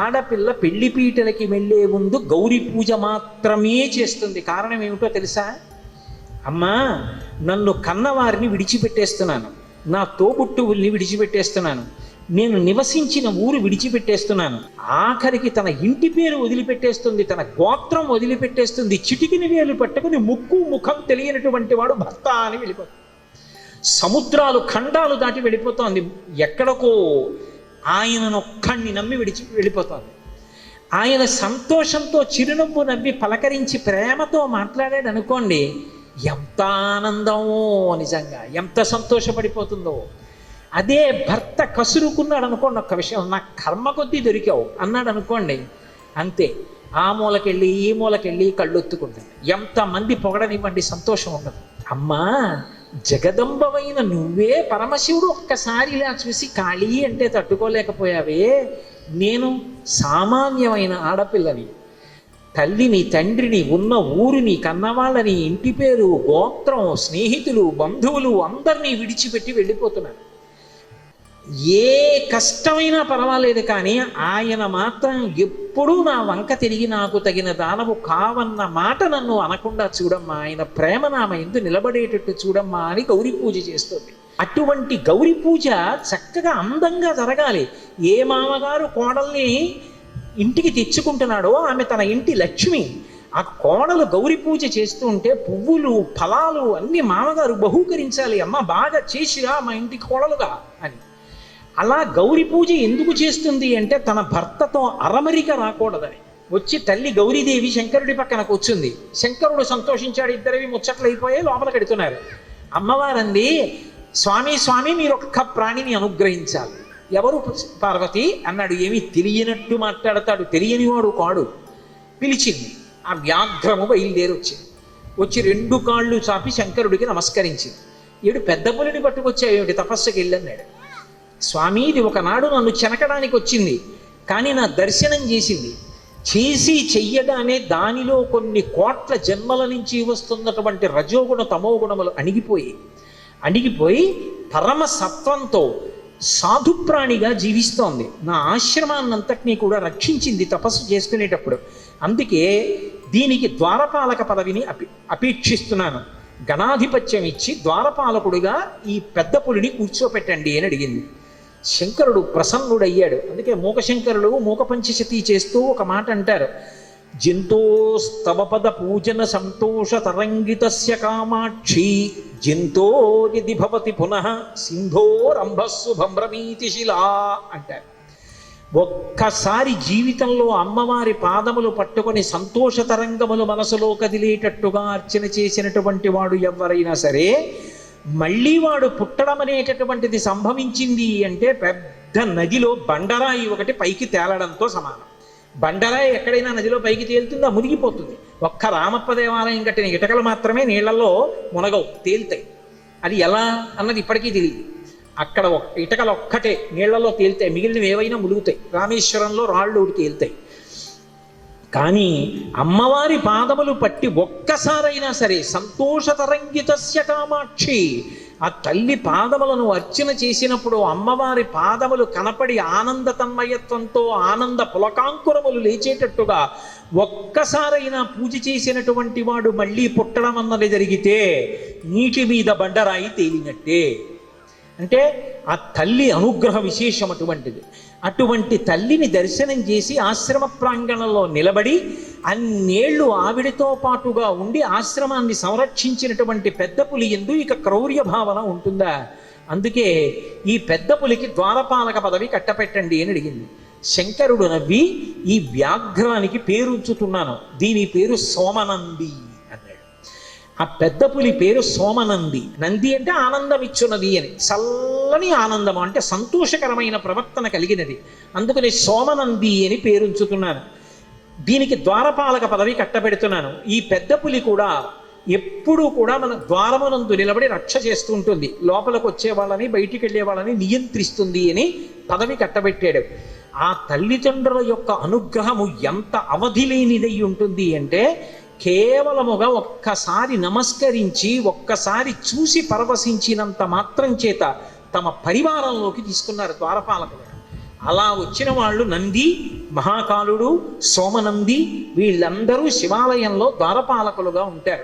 ఆడపిల్ల పెళ్లి పీటలకి వెళ్ళే ముందు గౌరీ పూజ మాత్రమే చేస్తుంది. కారణం ఏమిటో తెలుసా? అమ్మా, నన్ను కన్నవారిని విడిచిపెట్టేస్తున్నాను, నా తోబుట్టువుల్ని విడిచిపెట్టేస్తున్నాను, నేను నివసించిన ఊరు విడిచిపెట్టేస్తున్నాను, ఆఖరికి తన ఇంటి పేరు వదిలిపెట్టేస్తుంది, తన గోత్రం వదిలిపెట్టేస్తుంది, చిటికిని వేలు పట్టుకుని ముక్కు ముఖం తెలియనటువంటి వాడు భర్త అని వెళ్ళిపోతుంది. సముద్రాలు ఖండాలు దాటి వెళ్ళిపోతోంది, ఎక్కడికో ఆయననొక్కడిని నమ్మి వెళ్ళిపోతోంది. ఆయన సంతోషంతో చిరునవ్వు నవ్వి పలకరించి ప్రేమతో మాట్లాడాడు అనుకోండి, ఎంత ఆనందమో, నిజంగా ఎంత సంతోషపడిపోతుందో. అదే భర్త కసురుకున్నాడు అనుకోండి, ఒక్క విషయం, నా కర్మ కొద్దీ దొరికావు అన్నాడు అనుకోండి, అంతే, ఆ మూలకెళ్ళి ఈ మూలకెళ్ళి కళ్ళొత్తుకుంటుంది. ఎంతమంది పొగడనివ్వండి, సంతోషం ఉండదు. అమ్మా, జగదంబవైన నువ్వే పరమశివుడు ఒక్కసారి ఇలా చూసి కాళీ అంటే తట్టుకోలేకపోయావే, నేను సామాన్యమైన ఆడపిల్లని, తల్లిని తండ్రిని ఉన్న ఊరిని కన్నవాళ్ళని ఇంటి పేరు గోత్రం స్నేహితులు బంధువులు అందరినీ విడిచిపెట్టి వెళ్ళిపోతున్నాను. ఏ కష్టమైనా పర్వాలేదు, కానీ ఆయన మాత్రం ఎప్పుడూ నా వంక తిరిగి నాకు తగిన దానవు కావన్న మాట నన్ను అనకుండా చూడమ్మా, ఆయన ప్రేమ నామ ఎందు నిలబడేటట్టు చూడమ్మా అని గౌరీ పూజ చేస్తుంది. అటువంటి గౌరీ పూజ చక్కగా అందంగా జరగాలి. ఏ మామగారు కోడల్ని ఇంటికి తెచ్చుకుంటున్నాడో ఆమె తన ఇంటి లక్ష్మి. ఆ కోడలు గౌరీ పూజ చేస్తూ ఉంటే పువ్వులు ఫలాలు అన్ని మామగారు బహూకరించాలి, అమ్మ బాగా చేసిరా మా ఇంటికి కోడలుగా అని. అలా గౌరీ పూజ ఎందుకు చేస్తుంది అంటే తన భర్తతో అరమరిక రాకూడదని. వచ్చి తల్లి గౌరీదేవి శంకరుడి పక్కన కూర్చుంది. శంకరుడు సంతోషించాడు, ఇద్దరివి ముచ్చట్లు అయిపోయి లోపల కడుతున్నారు. అమ్మవారంది, స్వామి స్వామి మీరు ఒక్క ప్రాణిని అనుగ్రహించాలి. ఎవరు? పార్వతి అన్నాడు. ఏమీ తెలియనట్టు మాట్లాడతాడు, తెలియనివాడు కాడు. పిలిచింది. ఆ వ్యాఘ్రము బయలుదేరి వచ్చింది. వచ్చి రెండు కాళ్ళు చాపి శంకరుడికి నమస్కరించింది. ఏడు పెద్ద పులిని పట్టుకొచ్చావు ఏమిటి, తపస్సుకి వెళ్ళన్నాడు. స్వామి, ఇది ఒకనాడు నన్ను చెనకడానికి వచ్చింది, కానీ నా దర్శనం చేసింది. చెయ్యగానే దానిలో కొన్ని కోట్ల జన్మల నుంచి వస్తున్నటువంటి రజోగుణ తమోగుణములు అణిగిపోయి పరమ సత్వంతో సాధుప్రాణిగా జీవిస్తోంది. నా ఆశ్రమాన్నంతటినీ కూడా రక్షించింది తపస్సు చేసుకునేటప్పుడు. అందుకే దీనికి ద్వారపాలక పదవిని అపేక్షిస్తున్నాను. గణాధిపత్యం ఇచ్చి ద్వారపాలకుడుగా ఈ పెద్ద పులిని కూర్చోపెట్టండి అని అడిగింది. శంకరుడు ప్రసన్నుడయ్యాడు. అందుకే మూకశంకరుడు మూక పంచశతి చేస్తూ ఒక మాట అంటారు, జంతోస్తవపద పూజన సంతోష తరంగితస్య కామాక్షి జంతో యది భవతి పునః సింధోరంభస్సు భ్రమీతి శిలా అంటారు. ఒక్కసారి జీవితంలో అమ్మవారి పాదములు పట్టుకొని సంతోష తరంగములు మనసులో కదిలేటట్టుగా అర్చన చేసినటువంటి వాడు ఎవరైనా సరే, మళ్ళీ వాడు పుట్టడం అనేటటువంటిది సంభవించింది అంటే పెద్ద నదిలో బండరాయి ఒకటి పైకి తేలడంతో సమానం. బండరాయి ఎక్కడైనా నదిలో పైకి తేలుతుందా? మునిగిపోతుంది. ఒక్క రామప్ప దేవాలయం కట్టిన ఇటకలు మాత్రమే నీళ్లలో మునగవు, తేలుతాయి. అది ఎలా అన్నది ఇప్పటికీ తెలియదు. అక్కడ ఇటకలు ఒక్కటే నీళ్లలో తేలుతాయి, మిగిలినవి ఏవైనా ములుగుతాయి. రామేశ్వరంలో రాళ్ళు ఒకటి తేలుతాయి. కానీ అమ్మవారి పాదములు పట్టి ఒక్కసారైనా సరే సంతోష తరంగితస్య కామాక్షి, ఆ తల్లి పాదములను అర్చన చేసినప్పుడు అమ్మవారి పాదములు కనపడి ఆనంద తన్మయత్వంతో ఆనంద పులకాంకురములు లేచేటట్టుగా ఒక్కసారైనా పూజ చేసినటువంటి వాడు మళ్ళీ పుట్టడం అన్నది జరిగితే నీటి మీద బండరాయి తేలినట్టే. అంటే ఆ తల్లి అనుగ్రహ విశేషం అటువంటిది. అటువంటి తల్లిని దర్శనం చేసి ఆశ్రమ ప్రాంగణంలో నిలబడి అన్నేళ్లు ఆవిడతో పాటుగా ఉండి ఆశ్రమాన్ని సంరక్షించినటువంటి పెద్ద పులి యందు ఇక క్రౌర్య భావన ఉంటుందా? అందుకే ఈ పెద్ద పులికి ద్వారపాలక పదవి కట్టపెట్టండి అని అడిగింది. శంకరుడు నవ్వి, ఈ వ్యాఘ్రానికి పేరుంచుతున్నాను, దీని పేరు సోమనంది అన్నాడు. ఆ పెద్ద పులి పేరు సోమనంది. నంది అంటే ఆనందం ఇచ్చున్నది అని, చల్లని ఆనందం అంటే సంతోషకరమైన ప్రవర్తన కలిగినది. అందుకని సోమనంది అని పేరుంచుతున్నాను. దీనికి ద్వారపాలక పదవి కట్టబెడుతున్నాను. ఈ పెద్ద పులి కూడా ఎప్పుడూ కూడా మన ద్వారమునందు నిలబడి రక్ష చేస్తూ ఉంటుంది, లోపలికి వచ్చే వాళ్ళని బయటికి వెళ్ళే వాళ్ళని నియంత్రిస్తుంది అని పదవి కట్టబెట్టాడు. ఆ తల్లిదండ్రుల యొక్క అనుగ్రహము ఎంత అవధి లేనిదై ఉంటుంది అంటే, కేవలముగా ఒక్కసారి నమస్కరించి ఒక్కసారి చూసి పరవశించినంత మాత్రం చేత తమ పరివారంలోకి తీసుకున్నారు ద్వారపాలకులు. అలా వచ్చిన వాళ్ళు నంది మహాకాలుడు, సోమనంది వీళ్ళందరూ శివాలయంలో ద్వారపాలకులుగా ఉంటారు.